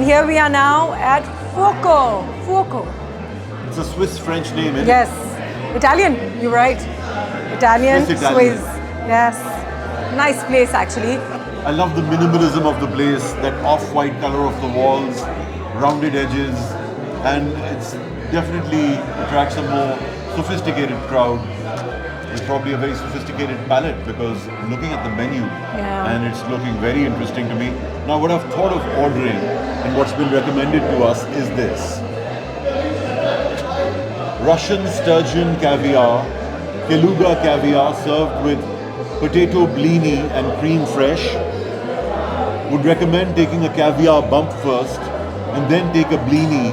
here we are now at Fuoco. Fuoco. It's a Swiss-French name, isn't it? Yes. Italian, you're right. Italian, Swiss Italian. Swiss. Yes. Nice place actually. I love the minimalism of the place, that off-white color of the walls, rounded edges, and it's definitely attracts a more sophisticated crowd with probably a very sophisticated palate, because I'm looking at the menu and it's looking very interesting to me. Now what I've thought of ordering and what's been recommended to us is this. Russian sturgeon caviar, Kaluga caviar served with potato blini and cream fresh. Would recommend taking a caviar bump first and then take a blini,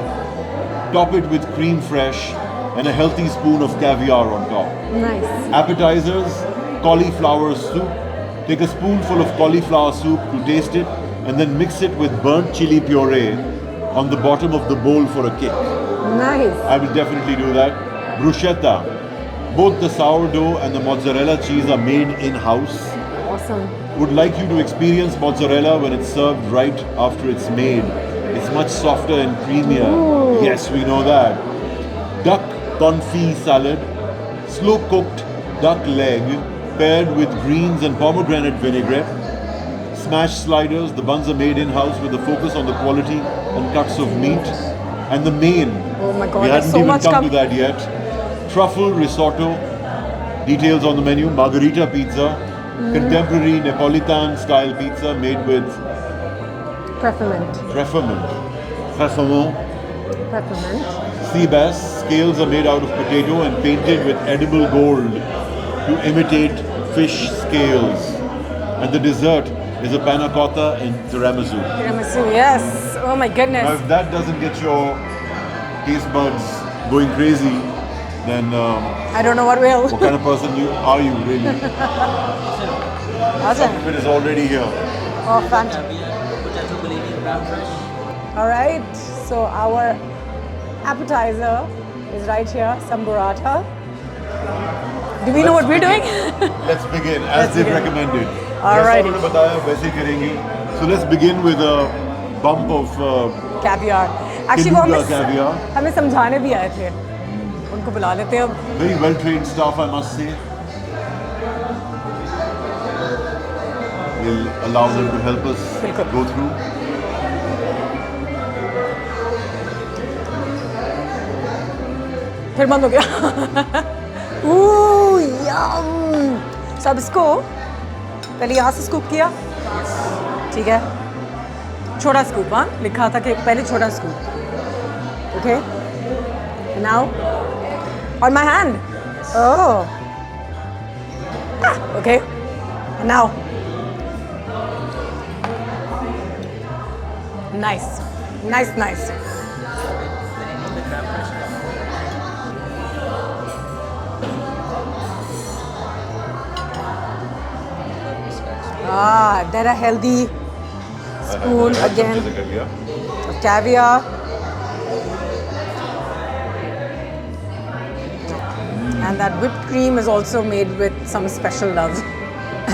top it with cream fresh and a healthy spoon of caviar on top. Nice. Appetizers, cauliflower soup. Take a spoonful of cauliflower soup to taste it and then mix it with burnt chili puree on the bottom of the bowl for a kick. Nice. I will definitely do that. Bruschetta. Both the sourdough and the mozzarella cheese are made in-house. Awesome. Would like you to experience mozzarella when it's served right after it's made. It's much softer and creamier. Ooh. Yes, we know that. Duck confit salad. Slow cooked duck leg paired with greens and pomegranate vinaigrette. Smashed sliders. The buns are made in-house with a focus on the quality and cuts of meat. And the main. Oh my God, we there's hadn't so even much come to that yet. Truffle risotto. Details on the menu. Margherita pizza. Contemporary Neapolitan style pizza made with Peppermint. Pfeffermint. Peppermint. Sea bass. Scales are made out of potato and painted with edible gold to imitate fish scales. And the dessert is a panna cotta and tiramisu. Tiramisu, yes. Oh my Now, goodness. if that doesn't get your taste buds going crazy, then I don't know what will. what kind of person are you really? Awesome. It is already here. Oh, fantastic. All right. So our appetizer is right here, some burrata. Do we know what we're doing? Let's begin as Let's they've begin. recommended. Alrighty. जैसा उन्होंने बताया वैसे ही करेंगे. So let's begin with a bump of Caviar. Actually, वो Kaluga caviar. हमें समझाने भी आए थे. उनको बुला लेते हैं अब. Very well trained staff, I must say. We'll allow them to help us बिल्कुल. go through. फिर बंद हो गया. Ooh, yum. So अब इसको पहले यहाँ से स्कूप किया. ठीक है. छोटा स्कूप, हाँ. लिखा था कि पहले छोटा scoop. Okay. And now on my hand. Oh. Okay. And now. Nice. Nice, nice. Ah, they're a healthy spoon again. जैसे कर लिया. Caviar. And that whipped cream is also made with some special love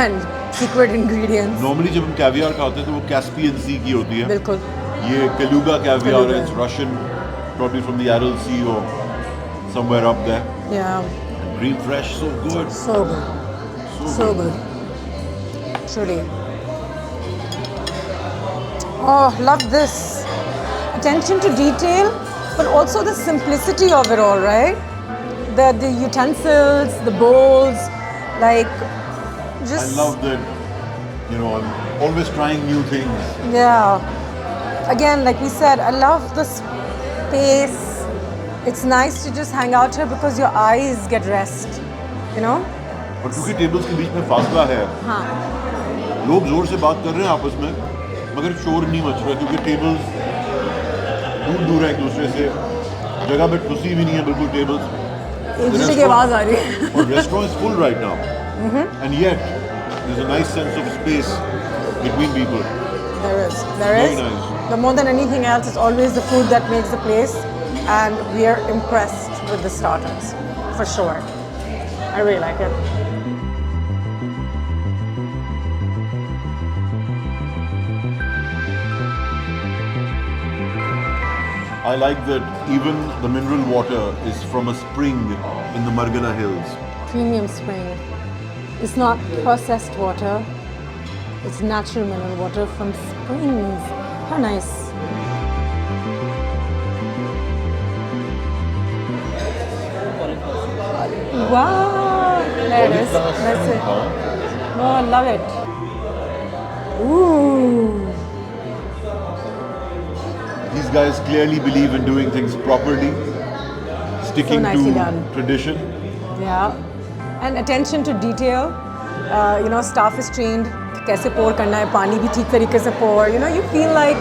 and secret ingredients. Normally जब हम caviar खाते हैं तो वो Caspian Sea की होती है. बिल्कुल. ये Kaluga caviar Kaluga. is Russian, probably from the Aral Sea or somewhere up there. Yeah, Green fresh, so good. so good. So good. Truly. Oh, love this. Attention to detail, but also the simplicity of it all, right? The utensils, the bowls, like just... I love that, I'm always trying new things. Yeah. Again, like we said, I love the space. It's nice to just hang out here because your eyes get rest, और क्योंकि tables के बीच में फासला है, हाँ. लोग जोर से बात कर रहे हैं आपस में, मगर शोर नहीं मच रहा क्योंकि टेबल्स दूर दूर हैं एक दूसरे से, जगह पे ठुसी भी नहीं है बिल्कुल टेबल्स. एक दूसरे की आवाज आ रही है. और restaurant is full right now, and yet there's a nice sense of space between people. There is. Very nice. But more than anything else, it's always the food that makes the place, and we are impressed with the starters, for sure. I really like it. I like that even the mineral water is from a spring in the Margana Hills. Premium spring. It's not processed water. It's natural mineral water from springs. How nice. Wow. There it is. That's it. Oh, I love it. Ooh. These guys clearly believe in doing things properly, sticking nicely to done. tradition. Yeah. And attention to detail. Staff is trained. कैसे pour करना है, पानी भी ठीक तरीके से pour. You feel like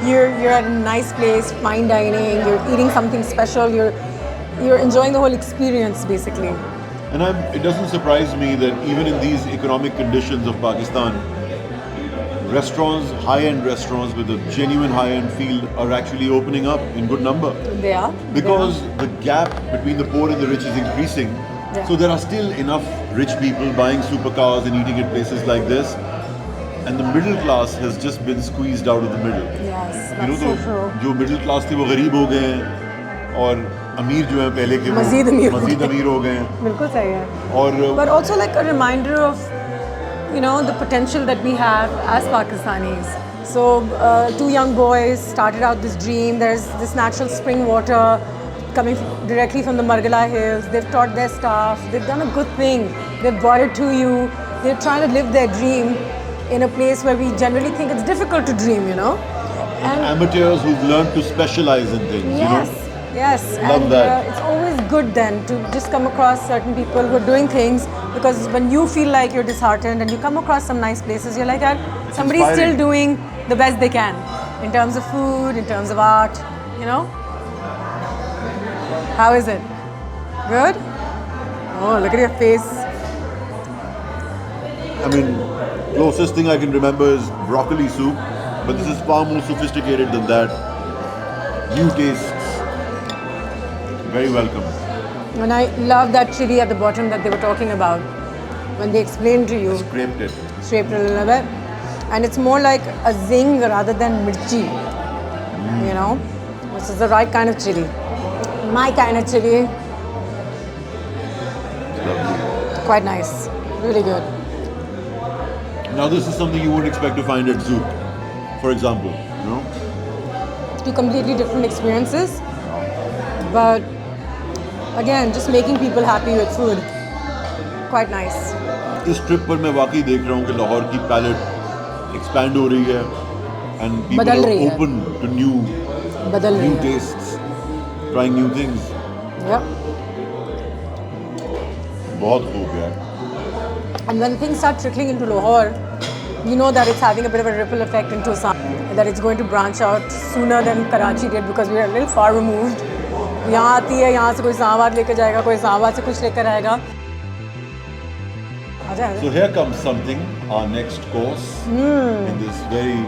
you're at a nice place, fine dining. You're eating something special. You're enjoying the whole experience basically. And it doesn't surprise me that even in these economic conditions of Pakistan, restaurants, high-end restaurants with a genuine high-end feel are actually opening up in good number. They are. Because the gap between the poor and the rich is increasing. Yeah. So there are still enough rich people buying supercars and eating at places like this. And the middle class has just been squeezed out of the middle. Yes, that's so तो true. जो middle class थे वो गरीब हो गए हैं और अमीर जो हैं पहले के वो मज़ीद अमीर हो मज़ीद गए। अमीर हो गए हैं बिल्कुल सही है. और But also like a reminder of, the potential that we have as Pakistanis. So, two young boys started out this dream. There's this natural spring water coming directly from the Margala Hills. They've taught their staff. They've done a good thing. They've brought it to you. They're trying to live their dream in a place where we generally think it's difficult to dream, And amateurs who've learned to specialize in things, Yes. Love and that. It's always good then to just come across certain people who are doing things, because when you feel like you're disheartened and you come across some nice places, you're like, somebody's inspiring. still doing the best they can in terms of food, in terms of art, How is it? Good? Oh, look at your face. I mean, closest thing I can remember is broccoli soup, but this is far more sophisticated than that. New tastes. Very welcome. And I love that chili at the bottom that they were talking about when they explained to you. Scraped it. Shaped a little bit. And it's more like a zing rather than mirchi. This is the right kind of chili. My kind of chili. Lovely. Quite nice. Really good. Now this is something you wouldn't expect to find at Zouk, for example, Two completely different experiences. But again, just making people happy with food. Quite nice. इस trip पर मैं वाकई देख रहा हूँ कि लाहौर की palette expand हो रही है and people बदल are रही है। open to new बदल रही है। tastes, trying new things. Yep. बहुत खूब यार. And when things start trickling into Lahore, you know that it's having a bit of a ripple effect into Assam. That it's going to branch out sooner than Karachi did because we are a little far removed. यहाँ आती है, यहाँ से कोई Islamabad लेकर जाएगा, कोई Islamabad से कुछ लेकर आएगा. आजा, आजा. So here comes something, our next course in this very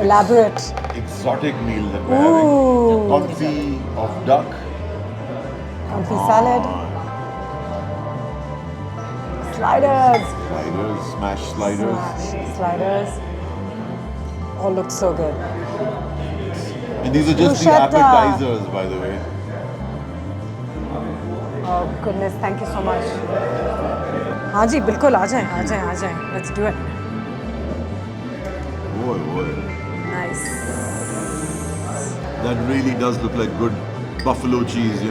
Elaborate. exotic meal that we're having. Ooh. Confit of duck. Comfy salad. Sliders. Sliders, smashed sliders. Sliders. All look so good. And these are just the Bruschetta. appetizers, by the way. Oh goodness, thank you so much. हाँ जी, बिल्कुल आ जाएं. Let's do it. Boy, boy. Nice. That really does look like good buffalo cheese,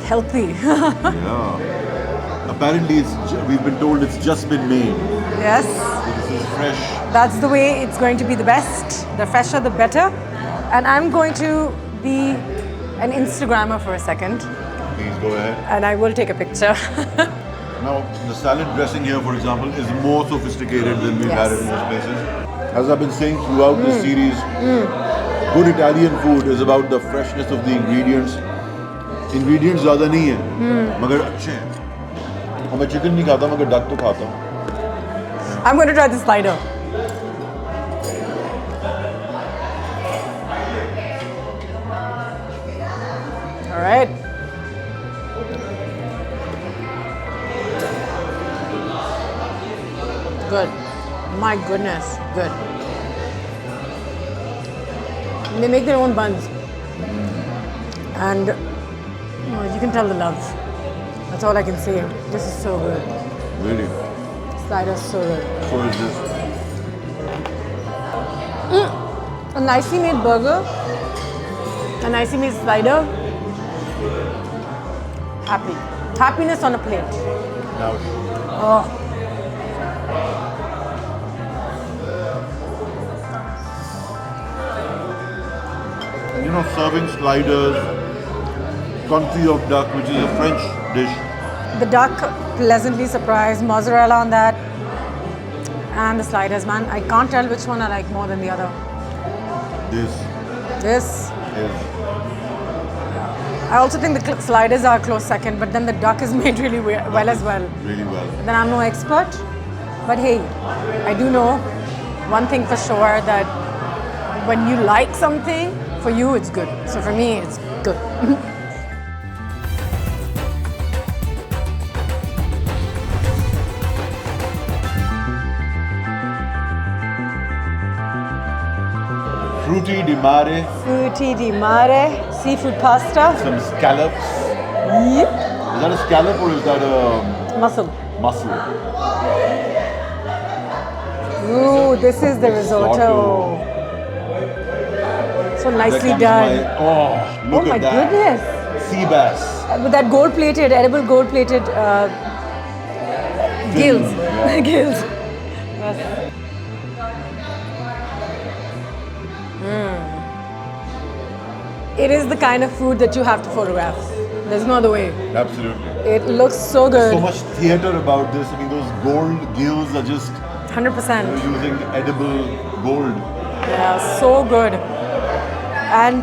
Healthy. Yeah. Apparently, we've been told it's just been made. Yes. So this is fresh. That's the way it's going to be the best. The fresher, the better. And I'm going to be an Instagrammer for a second. Please go ahead. And I will take a picture. Now, the salad dressing here, for example, is more sophisticated than we've had Yes. at most places. As I've been saying throughout this series, good Italian food is about the freshness of the ingredients. Ingredients ज़्यादा नहीं है, मगर अच्छे हैं. और मैं chicken नहीं खाता, मगर डक तो खाता हूँ. I'm going to try the slider. All right. Good. My goodness. Good. They make their own buns. And you can tell the love. That's all I can say. This is so good. Really. Slider's so good. So is this. A nicely made burger, a nicely made slider. Happy. Happiness on a plate. Now, Oh. you know, serving sliders, confit of duck, which is a French dish. The duck, pleasantly surprised. Mozzarella on that. And the sliders, man. I can't tell which one I like more than the other. This This. is I also think the sliders are a close second, but then the duck is made really well as well. really well. Then I'm no expert, but hey, I do know one thing for sure, that when you like something, for you it's good. So for me, it's good. Frutti di mare, Frutti di mare, seafood pasta. some scallops. Yep. Is that a scallop or is that a Mussel. mussel? Ooh, this is the risotto. So nicely done. Look Oh my at that. goodness. Sea bass. With that gold-plated, edible gold-plated gills. yeah. Gills. Yes. It is the kind of food that you have to photograph. There's no other way. Absolutely. It looks so good. So much theatre about this. I mean, those gold gills are just 100%. using edible gold. Yeah, so good. And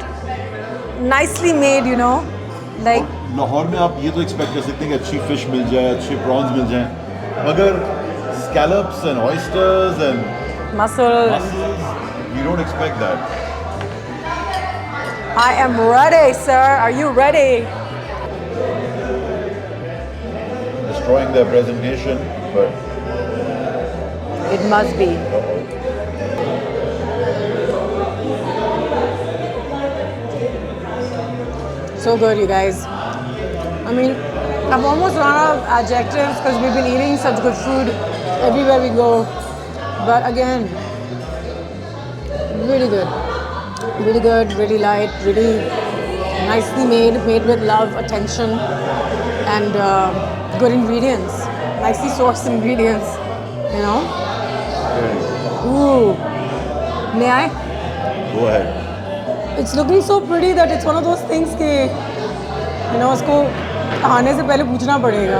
nicely made, you know. Like, Lahore में आप ये तो expect कर सकते हैं कि अच्छी fish मिल जाए, अच्छे प्रॉन्स मिल जाएं, मगर scallops and oysters and mussel. mussels, you don't expect that. I am ready, sir. Are you ready? Destroying their presentation, but It must be. So good, you guys. I mean, I've almost run out of adjectives because we've been eating such good food everywhere we go. But again, really good. Really good, really light, really nicely made with love, attention, and good ingredients. Nicely sourced ingredients, you know? Ooh. May I? go ahead. It's looking so pretty that it's one of those things कि you know उसको खाने से पहले पूछना पड़ेगा.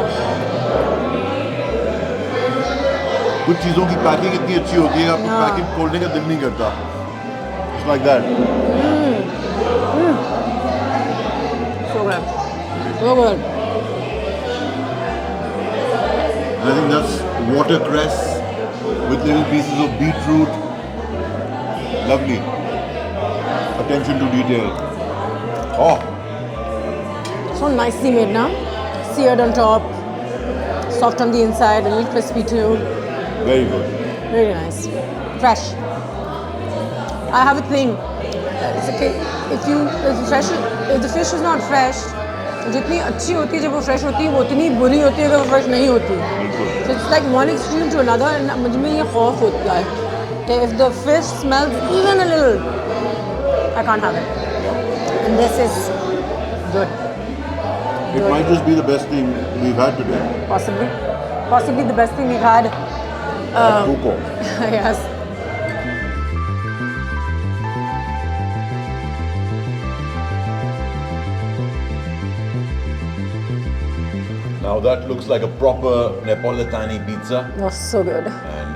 कुछ चीज़ों की पैकिंग इतनी अच्छी होती है, आपको हाँ. पैकिंग खोलने का दिल नहीं करता. It's like that. So good. So good. And I think that's watercress with little pieces of beetroot. Lovely. Attention to detail. Oh, So nicely made now. Seared on top, soft on the inside, a little crispy too. very good. Very nice. Fresh. I have a thing. It's okay. If the fish is not fresh, जितनी अच्छी होती है जब वो fresh होती है वो उतनी बुरी होती है अगर वो फ्रेश नहीं होती. So it's like one extreme to another, and मुझ में ये खौफ होता है कि if the fish smells even a little, I can't have it. And this is good. It might just be the best thing we've had today. Possibly the best thing we've had. At Buko. Yes. Now that looks like a proper Napolitani pizza. Oh, so good. And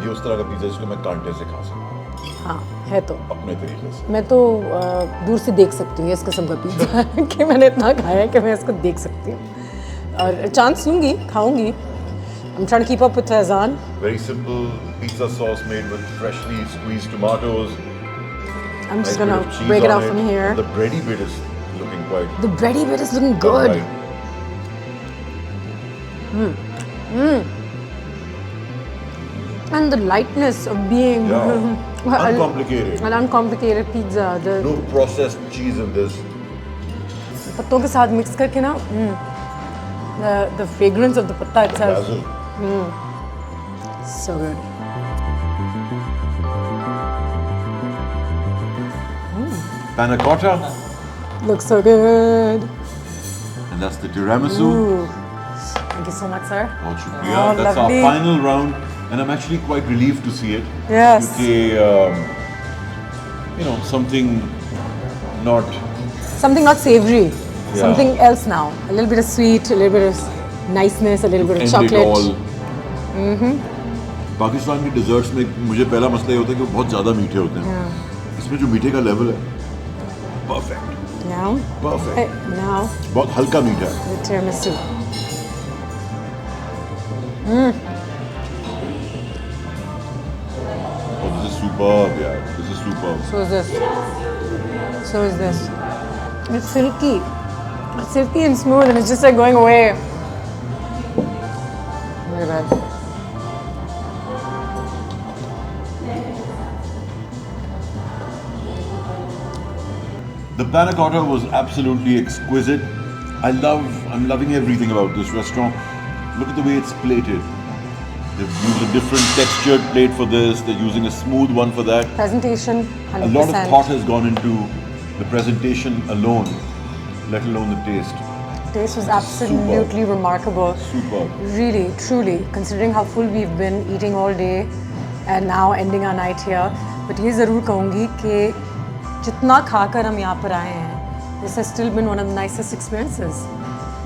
ये उस तरह का pizza जिसको मैं कांटे से खा सकता हूँ हाँ है तो. अपने तरीके से. मैं तो दूर से देख सकती हूँ इस किस्म का पिज़्ज़ा कि मैंने इतना खाया है कि मैं इसको देख सकती हूँ और चांस लूँगी खाऊँगी. I'm trying to keep up with Faizan. Very simple pizza sauce made with freshly squeezed tomatoes. I'm just Nice bit gonna of cheese break it on off from here. The bready bit is looking quite The bready bit is looking good. right. And the lightness of being Uncomplicated. an uncomplicated pizza. No processed cheese in this. पत्तों के साथ mix करके ना, the fragrance of the patta itself. Basil. So good. Panna cotta. Looks so good. And that's the tiramisu. Ooh. Thank you so much, sir. Bahut shukriya. Oh, That's lovely. our final round, and I'm actually quite relieved to see it. Yes. Because, something not Something not savory. Yeah. Something else now. A little bit of sweet, a little bit of niceness, a little bit of end it chocolate. all. Pakistan की desserts में मुझे पहला मसला ये होता है कि वो बहुत ज़्यादा मीठे होते हैं. इसमें जो मीठे का level है, perfect. Now, Perfect. now बहुत हल्का मीठा है. the tiramisu. Oh, this is superb, yeah. This is superb. So is this. So is this. It's silky. It's silky and smooth, and it's just like going away. Look at that. The panna cotta was absolutely exquisite. I'm loving everything about this restaurant. Look at the way it's plated. They've used a different textured plate for this. They're using a smooth one for that. Presentation, 100%. A lot of thought has gone into the presentation alone, let alone the taste. Taste was absolutely remarkable. Superb. Really, truly, considering how full we've been eating all day and now ending our night here. But ये ज़रूर कहूँगी कि जितना खाकर हम यहाँ पर आए हैं, this has still been one of the nicest experiences.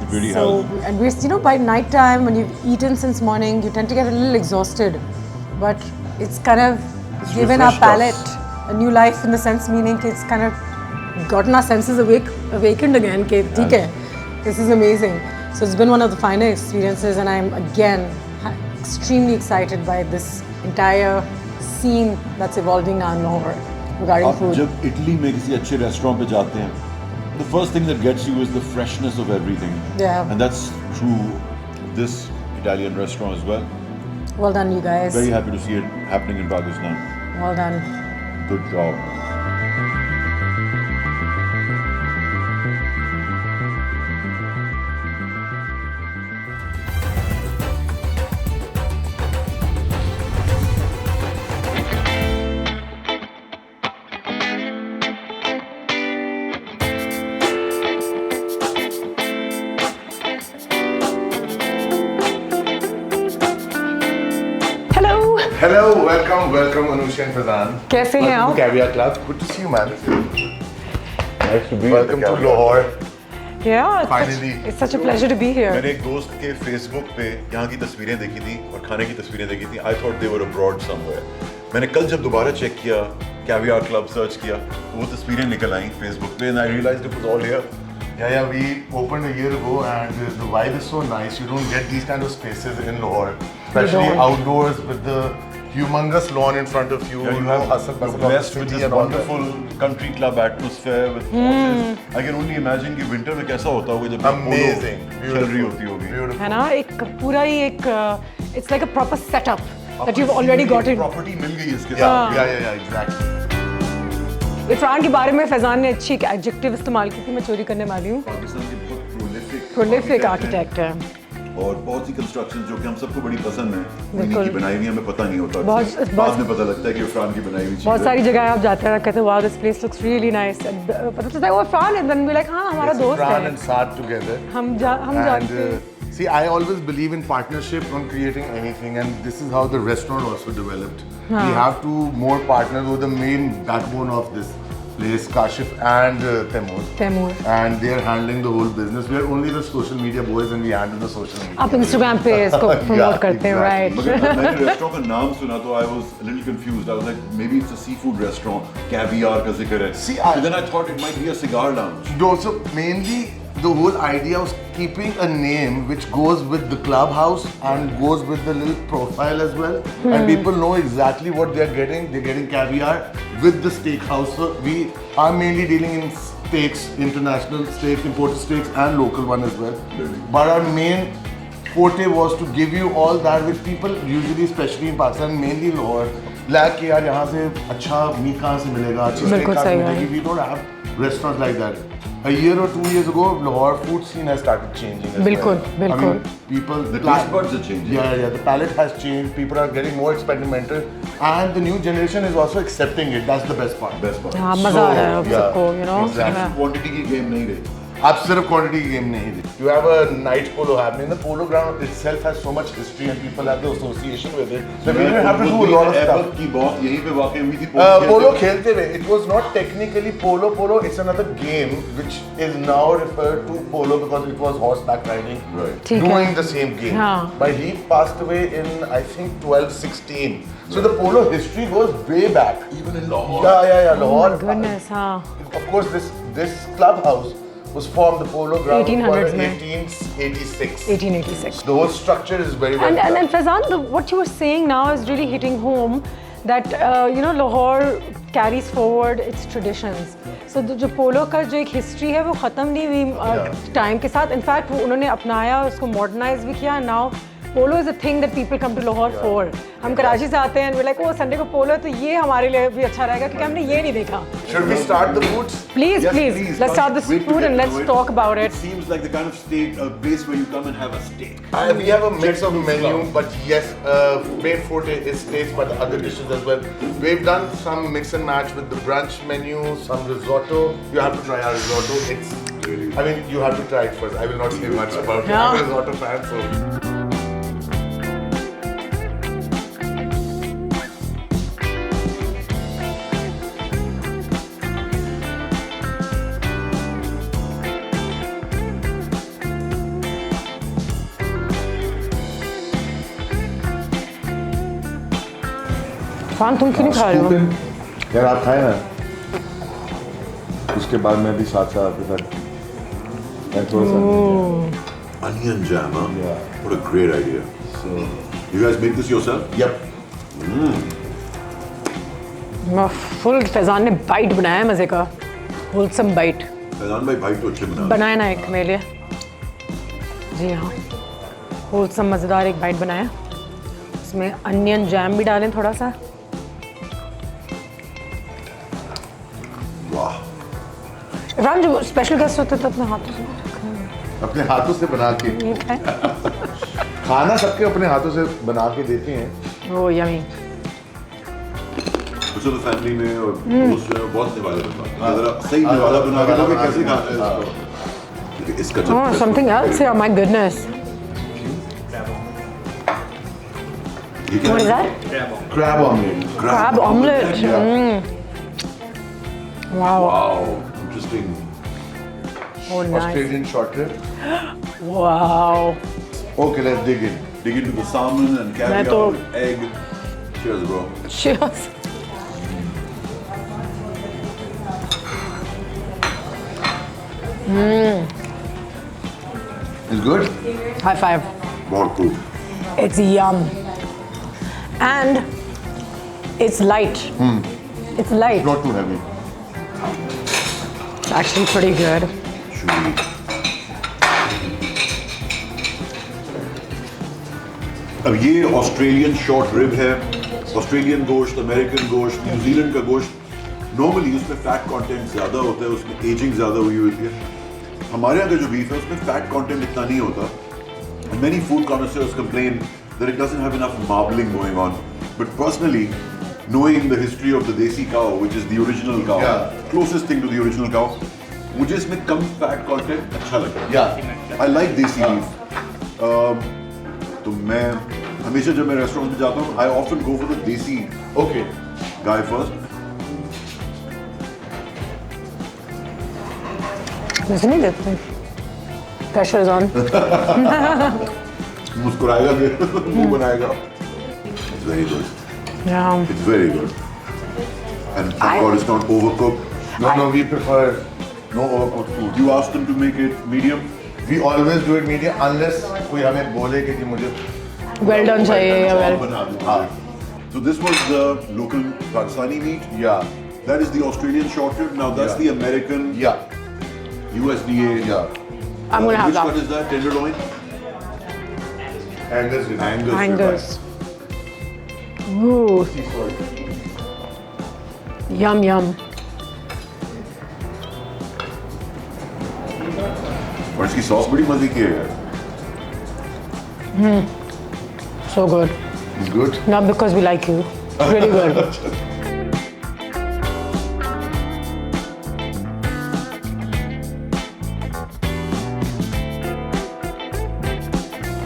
It really So, has. and we're, by night time, when you've eaten since morning, you tend to get a little exhausted. But it's kind of It's given our refreshed us. palate a new life in the sense meaning कि it's kind of gotten our senses awakened again. कि ठीक है, this is amazing. So it's been one of the finer experiences, and I'm again extremely excited by this entire scene that's evolving now in Lahore regarding आप food. जब Italy में किसी अच्छे restaurant पे जाते हैं, the first thing that gets you is the freshness of everything. Yeah. And that's true this Italian restaurant as well. Well done, you guys. Very happy to see it happening in Pakistan. Well done. Good job. Hello. Hello, welcome Anushi and Fazan. कैसे हैं Welcome आप? to Caviar Club. Good to see you, man. Nice to be Welcome to Lahore. Yeah, Finally. it's such a pleasure to be here. मैंने एक दोस्त के Facebook पे यहाँ की तस्वीरें देखी थी और खाने की तस्वीरें देखी थी. I thought they were abroad somewhere. मैंने कल जब दोबारा चेक किया, कैवियर क्लब सर्च किया, तो वो तस्वीरें निकल आई फेसबुक पे, and I realized it was all here. Yeah, we opened a year ago and the vibe is so nice. You don't get these kind of spaces in Lahore, especially don't. outdoors with the humongous lawn in front of you. Yeah, you know, have hustle bustle of the blessed with city this and all that. wonderful country club atmosphere with horses. I can only imagine कि winter में कैसा होता होगा जब Amazing, polo चल रही होती होगी. beautiful. है ना, एक पूरा ही एक it's like a proper setup that you've already got in. Property मिल गई इसके Yeah, साथ. yeah, exactly. इरफान के बारे में फैजान ने अच्छी एक एडजेक्टिव इस्तेमाल की थी, मैं चोरी करने वाली हूँ. पाकिस्तान के बहुत प्रोलिफिक आर्किटेक्ट है. और बहुत सी कंस्ट्रक्शन जो कि हम सबको बड़ी पसंद है, बिल्कुल. उन्हीं की बनाई हुई हमें पता नहीं होता. बहुत- बाद में पता लगता है कि इरफान की बनाई हुई चीज़ बहुत है. सारी जगह आप जाते हैं कहते हैं wow this place looks really nice. पता चलता है वो इरफान है, देन वी लाइक हाँ हमारा दोस्त Fran है. and Saad together. हम And जानते हैं. see, I always believe in partnership on creating anything, and this is how the restaurant also developed. We have two more partners who are the main backbone of this place, Kashif and Taimur. Taimur. And they are handling the whole business. We are only the social media boys, and we handle the social media. आप Instagram पे इसको promote करते हैं, right? मगर मैंने restaurant का नाम सुना तो I was a little confused. I was like, maybe it's a seafood restaurant. Caviar का जिक्र है. See, So then I thought it might be a cigar lounge. Also, mainly the whole idea was keeping a name which goes with the clubhouse and goes with the little profile as well. And people know exactly what they're getting. They're getting caviar with the steakhouse. So we are mainly dealing in steaks, international steaks, imported steaks, and local one as well. But our main forte was to give you all that which people usually, especially in Pakistan, mainly Lahore, lack कि यार यहाँ से अच्छा meet कहाँ से मिलेगा, अच्छी steak बिल्कुल कहाँ से सही है। मिलेगी. We don't have restaurants like that. A year or 2 years ago, Lahore food scene has started changing as बिल्कुल, well. बिल्कुल. I mean, people, The taste buds are changing. Yeah, the palate has changed. People are getting more experimental, and the new generation is also accepting it. That's the best part. Best part. हाँ मजा आ रहा है अब yeah, सबको, you know. exactly. Yeah. Quantity की game नहीं रही. आप सिर्फ क्वांटिटी की गेम नहीं थी. You have a night polo happening. The polo ground itself has so much history, and people have the association with it. So we didn't have to do a lot of stuff. की बहुत यहीं पे वाकई हुई थी. Polo खेलते हुए. It was not technically polo. Polo, it's another game which is now referred to polo because it was horseback riding. Right. ठीक है. Doing the same game. हाँ. But he passed away in I think 1216. So the polo history goes way back. Even in Lahore. Yeah. Oh Lahore. my goodness, हाँ. Of course, this clubhouse was formed, the polo ground, 1800s in में. 1886. 1886. The whole structure is very well And done. Faizan, what you were saying now is really hitting home that you know Lahore carries forward its traditions. So जो पोलो का जो एक history है वो ख़त्म नहीं हुई टाइम के साथ. इनफैक्ट वो उन्होंने अपनाया, उसको मॉडर्नाइज भी किया. Now polo is a thing that people come to Lahore for. हम कराची से आते हैं, लाइक ओ संडे को पोलो है तो ये हमारे लिए भी अच्छा रहेगा क्योंकि हमने ये नहीं देखा. Should we start the foods? Please, Yes, please, please. let's start the Wait to food get and to let's know it. talk about It it. seems like the kind of steak, a place where you come and have a steak. We have a mix of menu, but yes, main forte is steaks, but other dishes as well. We've done some mix and match with the brunch menu, some risotto. You have to try our risotto. It's Really? I mean, you have to try it first. I will not say much about it. Yeah. I'm a risotto fan, so. फान तुम क्यों नहीं खा रहे हो? यार आप खाए ना, उसके बाद मैं भी साथ साथ आपके साथ मैं थोड़ा सा. Onion jam, huh? Yeah. What a great idea. So, You guys make this yourself? yep. Full Faizan ने बाइट बनाया है मज़े का. होलसम बाइट फैजान भाई भाई तो अच्छे बना. बनाया ना एक मेरे लिए. जी हाँ, होलसम मज़ेदार एक बाइट बनाया. इसमें अनियन जैम भी डालें थोड़ा सा. वाह. इमरान जो स्पेशल गेस्ट होते तो अपने हाथों से अपने हाथों से बना के ये खाएं. खाना सबके अपने हाथों से बना के देते हैं. वो यमी. कुछ तो फैमिली में और दोस्त में बहुत निवाला बनता है. जरा सही निवाला बना के लोग कैसे खाते हैं इसको? इसका Oh, something else here. My goodness. ये क्या What is है? that? Crab omelette. Crab omelette. Yeah. Wow. Wow. Interesting. Oh, nice. Australian short rib. Wow. Okay, let's dig in. Dig into the salmon and caviar, तो- egg. Cheers, bro. Cheers. It's good. High five. बहुत cool. It's yum. And it's light. It's light. Not too heavy. It's actually pretty good. Chewy. अब ये Australian short rib है. Australian गोश्त, American गोश्त, New Zealand का गोश्त. Normally उसमें fat content ज़्यादा होता है, उसमें एजिंग ज़्यादा हुई होती है. हमारे यहाँ का जो बीफ है उसमें फैट कंटेंट इतना नहीं होता. Many food connoisseurs complain that it doesn't have enough marbling going on. But personally, knowing the history of the desi cow, which is the original cow, Yeah. closest thing to the original cow, मुझे इसमें कम fat content अच्छा लगा. Yeah. I like desi beef. तो मैं हमेशा जब मैं restaurant में जाता हूँ, I often go for the desi Okay. guy first. Isn't it? Pressure is on. मुस्कुराएगा फिर मुंह बनाएगा. It's very good. Yeah. It's very good. And thank God it's not overcooked. No, we prefer no overcooked food. You asked them to make it medium. We always do it medium unless कोई हमें बोले कि मुझे Well done चाहिए या well. बना दो. हाँ. So this was the local Pakistani meat. Yeah. That is the Australian short rib. Now that's Yeah. the American Yeah. USDA. Yeah. I'm gonna have Which that. one is that? Tenderloin? Angus. Angus. Ooh. Yum yum. और इसकी sauce बड़ी मजे की है यार। So good. It's good. Not because we like you. Really good.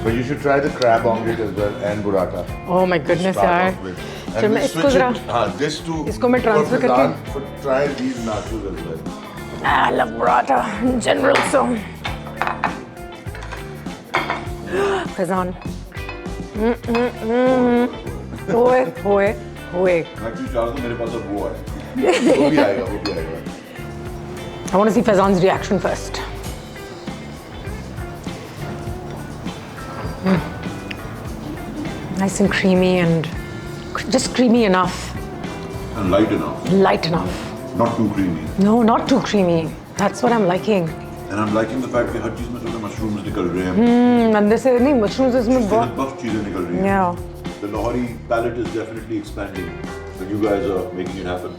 But you should try the crab omelette as well and burrata. Oh my goodness Start यार. off with. चल And मैं we'll इसको switch जरा. it, this to इसको मैं transfer for करके. Fazan, for try these nachos as well. I love burrata in general so. Fazan. Hoye. Actually चार तो मेरे पास अब वो है। वो भी आएगा. I want to see Fazan's reaction first. Nice and creamy and just creamy enough, And light enough, light enough. not too creamy. No, not too creamy. That's what I'm liking. And I'm liking the fact कि हर चीज में थोड़े mushrooms निकल रहे हैं। And this is नहीं mushrooms इसमें बहुत. सेहत बख्श चीजें निकल रही हैं। Yeah. The Lahori palate is definitely expanding. So you guys are making it happen.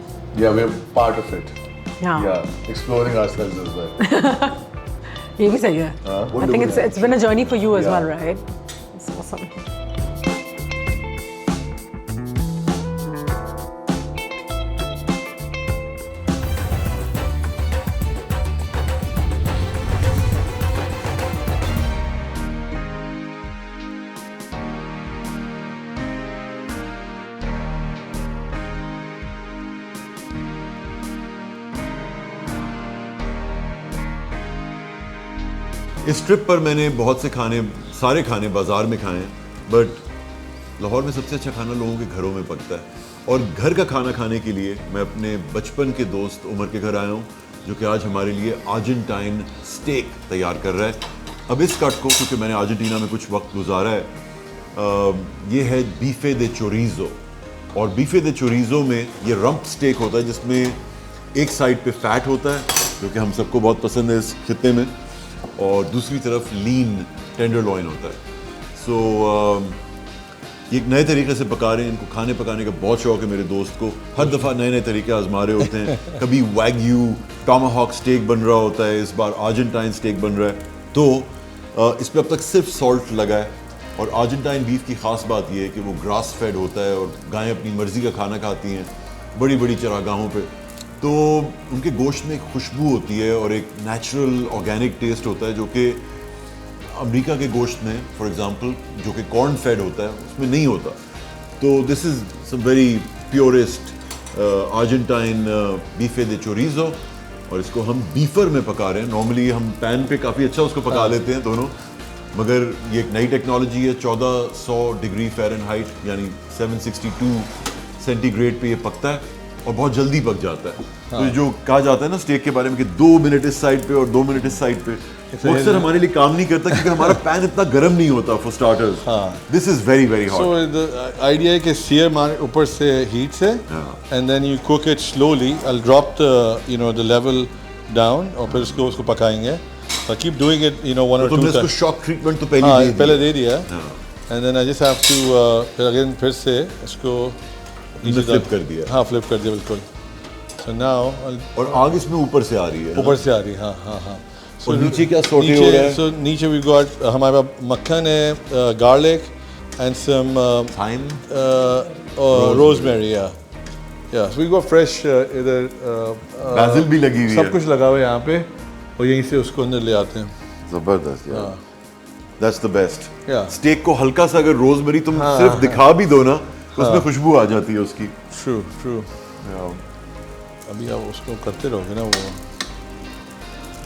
Yeah, we're part of it. Yeah. Yeah, exploring ourselves as well. ये भी सही है. I think wonderful. it's been a journey for you as Yeah. well, right? It's awesome. इस trip पर मैंने बहुत से सारे खाने बाजार में खाए हैं, बट लाहौर में सबसे अच्छा खाना लोगों के घरों में पकता है। और घर का खाना खाने के लिए मैं अपने बचपन के दोस्त उमर के घर आया हूँ, जो कि आज हमारे लिए अर्जेंटाइन स्टेक तैयार कर रहा है। अब इस कट को, क्योंकि मैंने अर्जेंटीना में कुछ वक्त गुजारा है, ये है बीफे दे चोरीज़ो। और बीफे दे चोरीज़ो में ये रम्प स्टेक होता है, जिसमें एक साइड पे फैट होता है, जो कि हम सबको बहुत पसंद है इस खित्ते में, और दूसरी तरफ लीन टेंडरलॉइन होता है। सो ये एक नए तरीके से पका रहे हैं। इनको खाने पकाने का बहुत शौक है मेरे दोस्त को। हर दफ़ा नए नए तरीके आजमा रहे होते हैं। कभी वैग्यू टॉमाहॉक स्टेक बन रहा होता है, इस बार अर्जेंटाइन स्टेक बन रहा है। तो इस पर अब तक सिर्फ सॉल्ट लगा है। और अर्जेंटाइन बीफ की ख़ास बात यह है कि वो ग्रास फेड होता है और गायें अपनी मर्ज़ी का खाना खाती हैं बड़ी बड़ी चरागाहों पे। तो उनके गोश्त में एक खुशबू होती है और एक नेचुरल ऑर्गेनिक टेस्ट होता है, जो कि अमेरिका के गोश्त में, फॉर एग्जांपल, जो कि कॉर्न फेड होता है, उसमें नहीं होता। तो this is some very purest Argentine बीफे दे चोरीज़ो, और इसको हम बीफर में पका रहे हैं। नॉर्मली हम पैन पे काफ़ी अच्छा उसको पका लेते हैं दोनों, मगर ये एक नई टेक्नोलॉजी है। 1400 डिग्री फ़ारेनहाइट यानी 762 सेंटीग्रेड पे ये पकता है और बहुत जल्दी पक जाता है। तो ये जो कहा जाता है ना स्टेक के बारे में कि 2 मिनट इस साइड पे और 2 मिनट इस साइड पे, वो अक्सर हमारे लिए काम नहीं करता, क्योंकि हमारा पैन इतना गर्म नहीं होता for starters. This is very very hot. So the idea है कि sear मार ऊपर से heat से, and then you cook it slowly. I'll drop the level down और फिर उसको पकाएंगे. So I keep doing it, 1 or 2 तुमने इसको times. शॉक ट्रीटमेंट तो पहले हाँ, दे पहले दी। दे दिया. And then I just have to फिर again फिर से इसको तुमने flip कर दिया। हाँ, flip कर दिया बिल्कुल. So now और आग इसमें ऊपर से आ रही है। ऊपर से आ रही है. हाँ. और नीचे क्या सौटे हो रहा है? So नीचे we got हमारे पास मक्खन है, garlic and some Thyme? rosemary. Yeah. So we got fresh इधर Basil भी लगी हुई है। सब कुछ लगा हुआ है यहाँ पे, और यहीं से उसको अंदर ले आते हैं. जबरदस्त यार। That's the best. Yeah. Stake को हल्का सा अगर रोजमेरी तुम सिर्फ दिखा भी दो ना, तो उसमें खुशबू आ जाती है उसकी। True. अभी आप उसको करते रहोगे ना वो.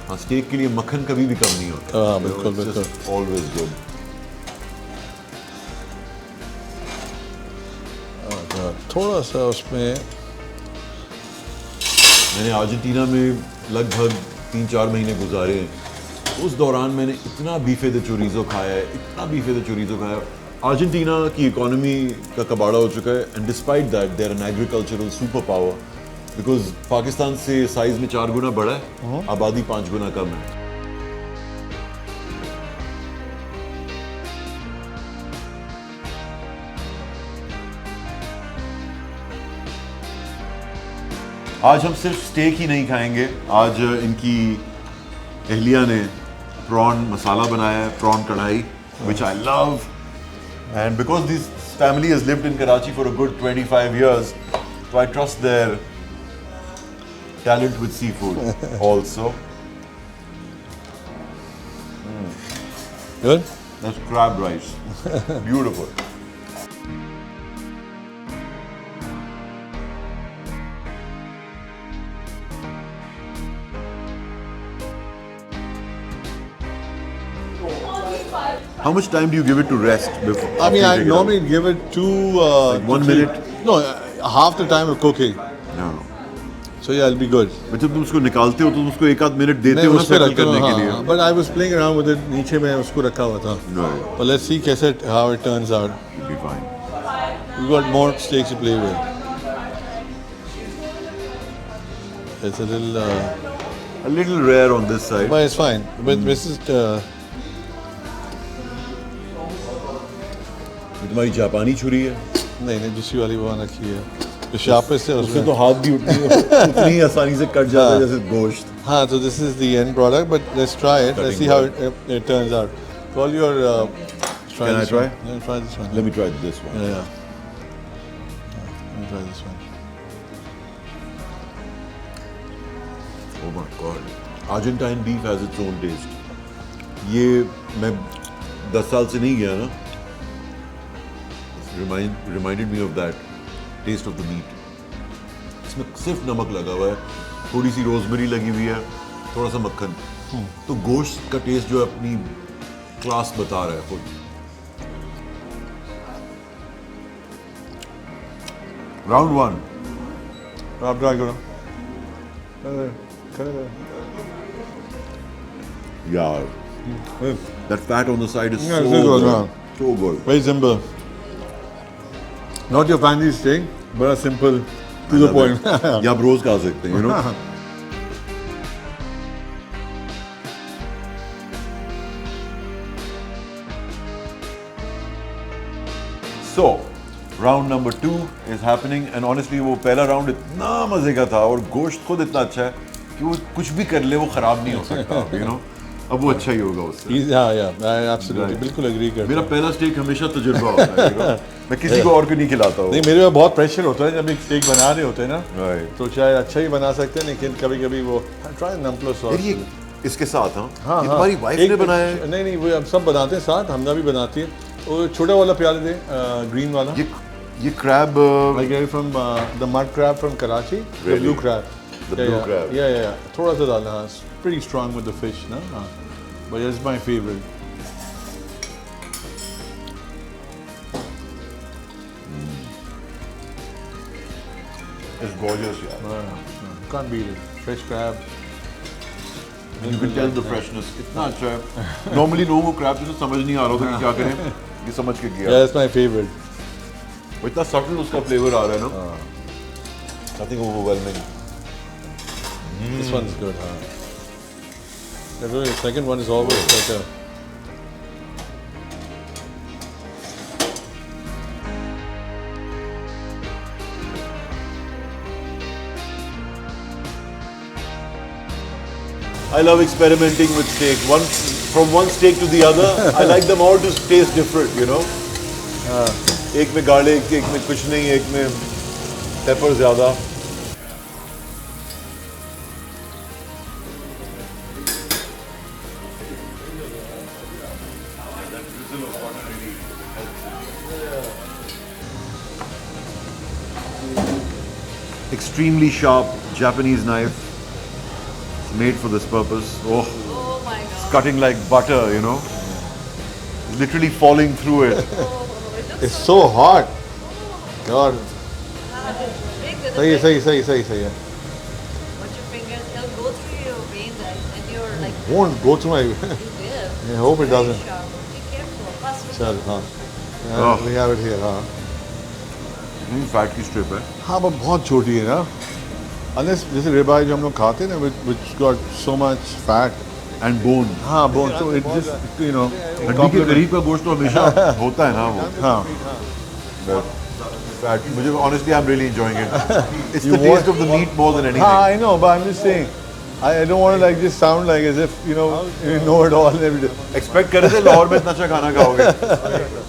हाँ, स्टेक के लिए मक्खन कभी भी कम नहीं होता। हाँ, बिल्कुल. Always good. थोड़ा सा उसमें मैंने अर्जेंटीना में लगभग 3-4 महीने गुजारे हैं। उस दौरान मैंने इतना बीफे दे चोरीज़ो खाया है। अर्जेंटीना की इकोनॉमी का कबाड़ा हो चुका है, and despite that they are an agricultural super power, because Pakistan से साइज में 4 गुना बड़ा है, आबादी 5 गुना कम है। आज हम सिर्फ स्टेक ही नहीं खाएंगे, आज इनकी अहलिया ने प्रॉन मसाला बनाया है, प्रॉन कढ़ाई, which I love. And because this family has lived in Karachi for a good 25 years, so I trust their talent with seafood also. Good? That's crab rice. Beautiful. How much time do you give it to rest before? I mean, after you I take it out? normally give it two... Like 1 three- minute? No, half the time of cooking. No. So yeah, I'll be good. But जब तुम उसको निकालते हो तो तुम उसको एक आध मिनट देते मैं हो ना उस पे settle रखता हूँ, करने के हाँ, लिए. but I was playing around with it. नीचे में उसको रखा हुआ था. Right. But let's see कैसे how it turns out. You'll be fine. We got more steaks to play with. It's a little, A little rare on this side. but it's fine. But this is ये तुम्हारी जापानी छुरी है. नहीं दूसरी वाली वो रखी है. जो शार्पेस्ट है उससे उसमें. तो हाथ भी उतनी आसानी से कट जाता है जैसे गोश्त. हाँ, so this is the end product, but let's try it. Let's see how it turns out. Call your. Try Can I this try? One. Yeah, try this one. Let me try this one. Yeah. Let me try this one. Oh my god. Argentine beef has its own taste. ये मैं 10 साल से नहीं गया ना. Reminded me of that taste of the meat. इसमें सिर्फ नमक लगा हुआ है, थोड़ी सी रोजमेरी लगी हुई है, थोड़ा सा मक्खन. तो गोश्त का टेस्ट जो है अपनी क्लास बता रहा है खुद. Round 1. आप ट्राई करो. Yeah. That fat on the side is Yeah, so it's good, good. yeah. So good. Very simple. Not your fancy steak, but a simple, to the point. ये आप रोज खा सकते हैं, you know. So, round number 2 is happening, and honestly वो पहला round इतना मजे का था और गोश्त खुद इतना अच्छा है कि वो कुछ भी कर ले वो खराब नहीं हो सकता, you know. अब वो अच्छा ही होगा उससे. Yeah, I absolutely, Right. बिल्कुल agree करता मेरा हूँ. पहला स्टेक हमेशा तजुर्बा होता है, you know. मैं किसी को और को नहीं खिलाता हूँ. नहीं, मेरे पे बहुत प्रेशर होता है जब एक स्टेक बना रहे होते हैं ना. Right. तो चाहे अच्छा ही बना सकते हैं, लेकिन कभी कभी वो ट्राई नमप्लो सॉस. यार ये इसके साथ हाँ, हाँ, ये तुम्हारी वाइफ एक ने बनाया है. नहीं नहीं, वो हम सब बनाते हैं साथ, हमना भी बनाती है. वो छोटा वाला प्याले दे, ग्रीन वाला. ये crab I get it from the mud crab from Karachi. The Really? blue crab. The blue crab. Yeah. थोड़ा सा डालना है. It's pretty strong with the fish, ना. हाँ. But it's my favorite. It's gorgeous, यार. Can't beat it. Fresh crab. You can tell the freshness. इतना अच्छा है. Normally लोगों को crab जैसे समझ नहीं आ रहा होता कि क्या करें. ये समझ के Yeah, किया. that's my favorite. वो इतना subtle उसका flavor आ रहा है ना. Nothing overwhelming. This one's good, huh? The second one is always better. I love experimenting with steak. From one steak to the other, I like them all to taste different, you know. एक में garlic, एक में कुछ नहीं, एक में pepper ज़्यादा. Extremely sharp Japanese knife. It's made for this purpose. Oh, my god. it's cutting like butter, you know. It's literally falling through it. It's so hot. God. Big with सही है, the सही है. But your fingers, they'll go through your veins and you're like, Won't go through my. you will. I hope it doesn't. Very sharp. Be careful. Pass with चल, हाँ. Oh. We have it here, हाँ. Fat की strip है. हाँ, but बहुत छोटी है ना. Unless जैसे ribeye जो हम लोग खाते हैं ना, which got so much fat. And bone. हाँ, bone. So it just, you know. हड्डी के करीब का गोश्त तो हमेशा होता है ना वो. हाँ. fat. Honestly, I'm really enjoying it. It's You the taste want- of the meat more than anything. I know, but I'm just saying. I don't want to like just sound like as if you know it all and everything. Expect करे थे लाहौर में इतना अच्छा खाना खाओगे.